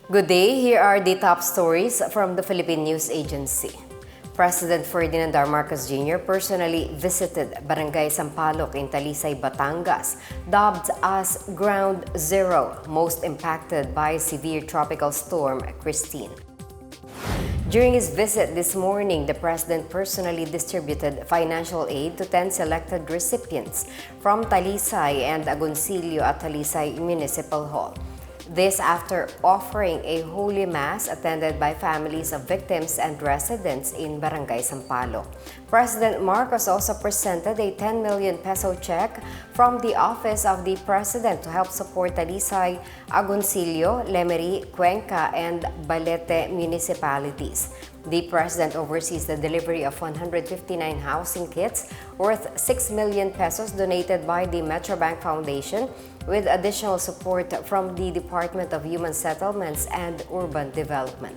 Good day, here are the top stories from the Philippine News Agency. President Ferdinand Marcos Jr. personally visited Barangay Sampaloc in Talisay, Batangas, dubbed as Ground Zero, most impacted by severe tropical storm Kristine. During his visit this morning, the President personally distributed financial aid to 10 selected recipients from Talisay and Agoncillo at Talisay Municipal Hall. This after offering a Holy Mass attended by families of victims and residents in Barangay Sampaloc. President Marcos also presented a 10 million peso check from the Office of the President to help support Talisay, Agoncillo, Lemery, Cuenca, and Balete municipalities. The President oversees the delivery of 159 housing kits worth 6 million pesos donated by the Metrobank Foundation, with additional support from the Department of Human Settlements and Urban Development.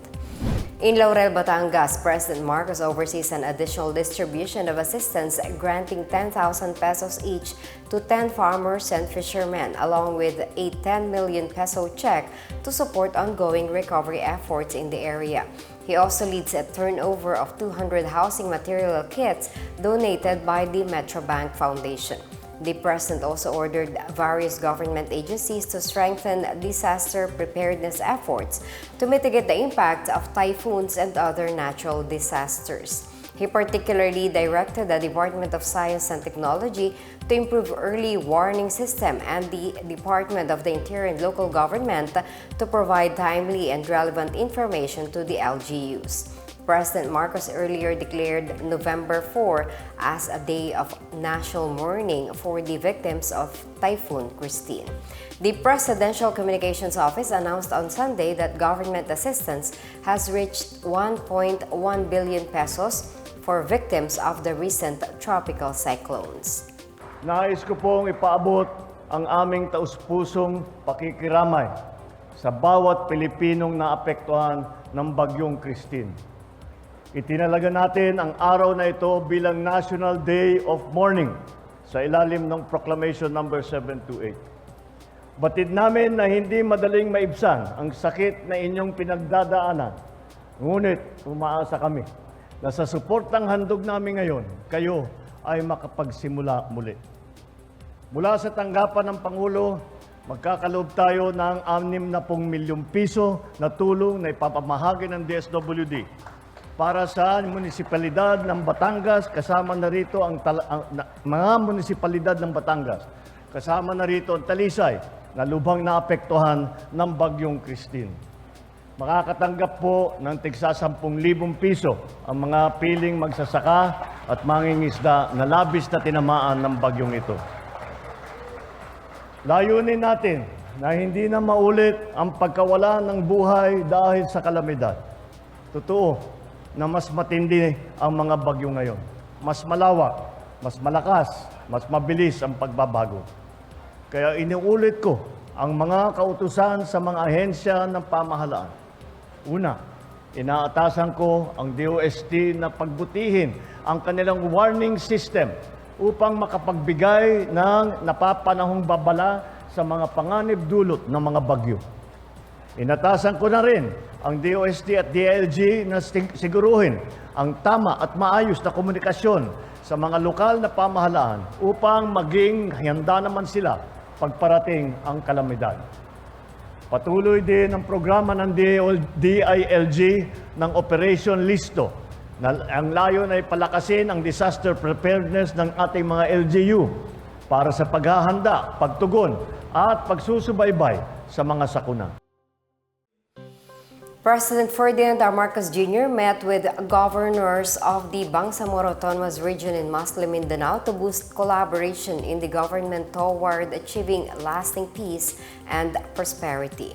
In Laurel, Batangas, President Marcos oversees an additional distribution of assistance granting 10,000 pesos each to 10 farmers and fishermen, along with a 10 million peso check to support ongoing recovery efforts in the area. He also leads a turnover of 200 housing material kits donated by the Metrobank Foundation. The President also ordered various government agencies to strengthen disaster preparedness efforts to mitigate the impact of typhoons and other natural disasters. He particularly directed the Department of Science and Technology to improve early warning system and the Department of the Interior and Local Government to provide timely and relevant information to the LGUs. President Marcos earlier declared November 4 as a day of national mourning for the victims of Typhoon Kristine. The Presidential Communications Office announced on Sunday that government assistance has reached 1.1 billion pesos for victims of the recent tropical cyclones. Nais ko pong ipaabot ang aming taus-pusong pakikiramay sa bawat Pilipinong naapektuhan ng Bagyong Kristine. Itinalaga natin ang araw na ito bilang National Day of Mourning sa ilalim ng Proclamation No. 728. Batid namin na hindi madaling maibsan ang sakit na inyong pinagdadaanan. Ngunit umaasa kami na sa suportang handog namin ngayon, kayo ay makapagsimula muli. Mula sa tanggapan ng Pangulo, magkakaloob tayo ng 60 milyong piso na tulong na ipapamahagi ng DSWD para sa munisipalidad ng Batangas, kasama na rito ang mga munisipalidad ng Batangas. Kasama na rito ang Talisay na lubhang naapektuhan ng Bagyong Kristine. Makakatanggap po ng tigsa 10,000 piso ang mga piling magsasaka at mangingisda na labis na tinamaan ng bagyong ito. Layunin natin na hindi na maulit ang pagkawala ng buhay dahil sa kalamidad. Totoo na mas matindi ang mga bagyo ngayon. Mas malawak, mas malakas, mas mabilis ang pagbabago. Kaya inuulit ko ang mga kautusan sa mga ahensya ng pamahalaan. Una, inaatasan ko ang DOST na pagbutihin ang kanilang warning system upang makapagbigay ng napapanahong babala sa mga panganib dulot ng mga bagyo. Inatasan ko na rin ang DOST at DILG na siguruhin ang tama at maayos na komunikasyon sa mga lokal na pamahalaan upang maging handa naman sila pagparating ang kalamidad. Patuloy din ang programa ng DILG ng Operation Listo na ang layon ay palakasin ang disaster preparedness ng ating mga LGU para sa paghahanda, pagtugon at pagsusubaybay sa mga sakuna. President Ferdinand Marcos Jr. met with governors of the Bangsamoro Autonomous Region in Muslim Mindanao to boost collaboration in the government toward achieving lasting peace and prosperity.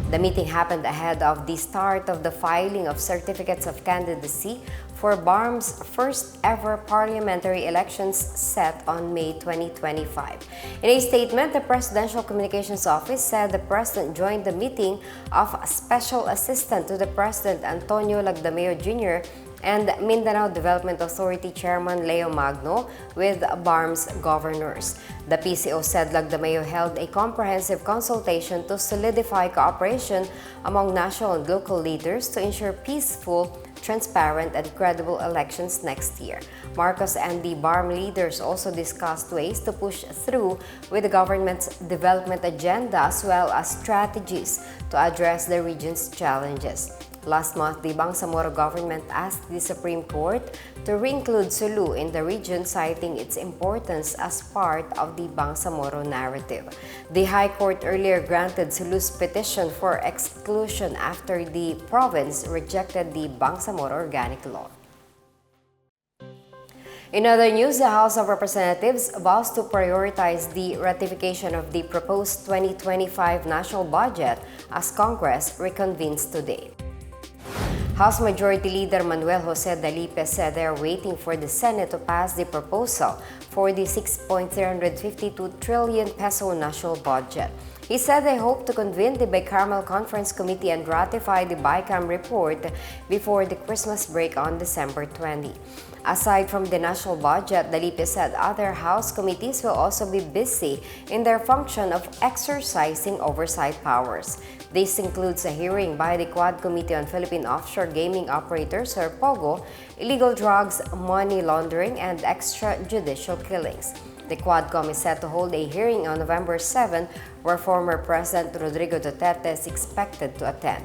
The meeting happened ahead of the start of the filing of certificates of candidacy for BARMM's first ever parliamentary elections set on May 2025. In a statement, the Presidential Communications Office said the President joined the meeting of Special Assistant to the President Antonio Lagdameo Jr. and Mindanao Development Authority Chairman Leo Magno with BARMM's governors. The PCO said Lagdameo held a comprehensive consultation to solidify cooperation among national and local leaders to ensure peaceful, transparent, and credible elections next year. Marcos and the BARMM leaders also discussed ways to push through with the government's development agenda as well as strategies to address the region's challenges. Last month, the Bangsamoro government asked the Supreme Court to re-include Sulu in the region, citing its importance as part of the Bangsamoro narrative. The High Court earlier granted Sulu's petition for exclusion after the province rejected the Bangsamoro Organic Law. In other news, the House of Representatives vows to prioritize the ratification of the proposed 2025 national budget as Congress reconvenes today. House Majority Leader Manuel Jose Dalipe said they are waiting for the Senate to pass the proposal for the 6.352 trillion peso national budget. He said they hope to convene the Bicameral Conference Committee and ratify the BICAM report before the Christmas break on December 20. Aside from the national budget, Dalipe said other House committees will also be busy in their function of exercising oversight powers. This includes a hearing by the Quad Committee on Philippine Offshore Gaming Operators or POGO, illegal drugs, money laundering, and extrajudicial killings. The quadcom is set to hold a hearing on November 7, where former President Rodrigo Duterte is expected to attend.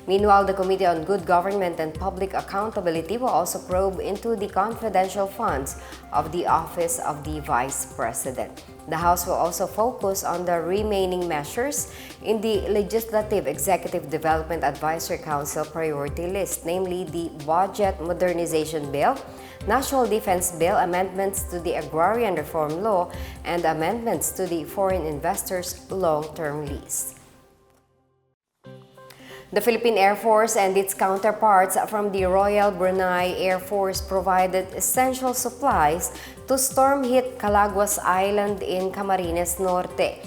Meanwhile, the Committee on Good Government and Public Accountability will also probe into the confidential funds of the Office of the Vice President. The House will also focus on the remaining measures in the Legislative Executive Development Advisory Council priority list, namely the Budget Modernization Bill, National Defense Bill, amendments to the Agrarian Reform Law, and amendments to the Foreign Investors Long-Term Lease. The Philippine Air Force and its counterparts from the Royal Brunei Air Force provided essential supplies to storm-hit Calaguas Island in Camarines Norte.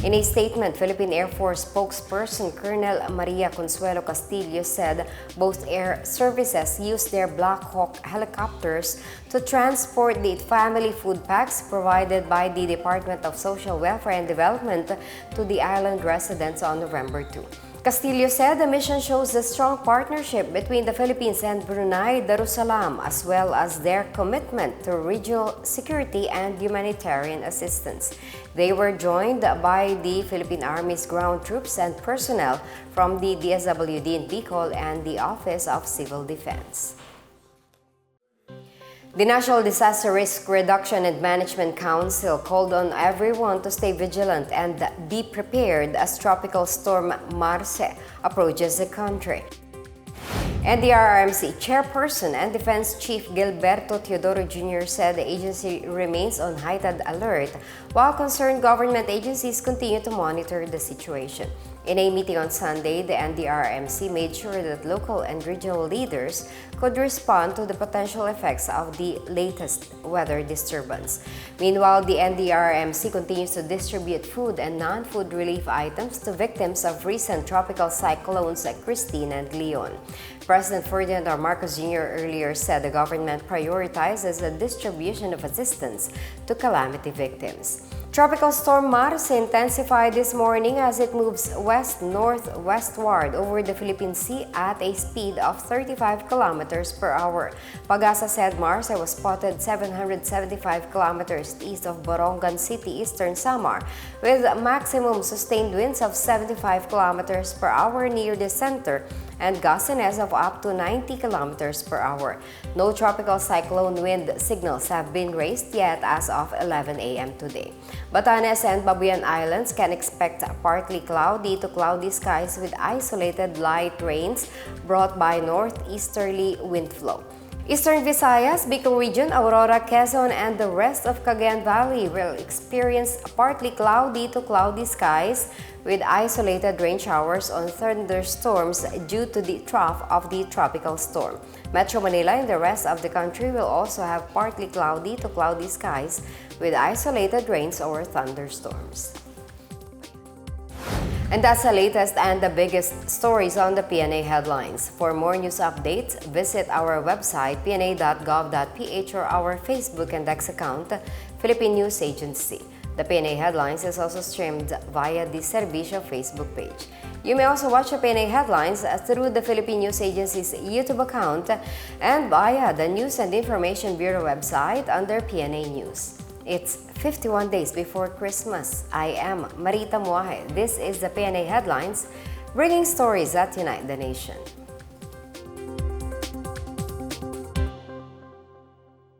In a statement, Philippine Air Force spokesperson Colonel Maria Consuelo Castillo said both air services used their Black Hawk helicopters to transport the family food packs provided by the Department of Social Welfare and Development to the island residents on November 2. Castillo said the mission shows the strong partnership between the Philippines and Brunei Darussalam, as well as their commitment to regional security and humanitarian assistance. They were joined by the Philippine Army's ground troops and personnel from the DSWD in Bicol and the Office of Civil Defense. The National Disaster Risk Reduction and Management Council called on everyone to stay vigilant and be prepared as Tropical Storm Marce approaches the country. NDRRMC Chairperson and Defense Chief Gilberto Teodoro Jr. said the agency remains on heightened alert while concerned government agencies continue to monitor the situation. In a meeting on Sunday, the NDRRMC made sure that local and regional leaders could respond to the potential effects of the latest weather disturbance. Meanwhile, the NDRRMC continues to distribute food and non-food relief items to victims of recent tropical cyclones like Kristine and Leon. President Ferdinand Marcos Jr. earlier said the government prioritizes the distribution of assistance to calamity victims. Tropical Storm Marce intensified this morning as it moves west-northwestward over the Philippine Sea at a speed of 35 kilometers per hour. Pag-asa said Marce was spotted 775 kilometers east of Borongan City, Eastern Samar, with maximum sustained winds of 75 kilometers per hour near the center and gustiness of up to 90 kilometers per hour. No tropical cyclone wind signals have been raised yet as of 11 a.m. today. Batangas and Babuyan Islands can expect partly cloudy to cloudy skies with isolated light rains brought by northeasterly wind flow. Eastern Visayas, Bicol Region, Aurora, Quezon, and the rest of Cagayan Valley will experience partly cloudy to cloudy skies with isolated rain showers on thunderstorms due to the trough of the tropical storm. Metro Manila and the rest of the country will also have partly cloudy to cloudy skies with isolated rains or thunderstorms. And that's the latest and the biggest stories on the PNA headlines. For more news updates, visit our website pna.gov.ph or our Facebook and X account, Philippine News Agency. The PNA Headlines is also streamed via the Servicio Facebook page. You may also watch the PNA Headlines through the Philippine News Agency's YouTube account and via the News and Information Bureau website under PNA News. It's 51 days before Christmas. I am Marita Muahe. This is the PNA Headlines, bringing stories that unite the nation.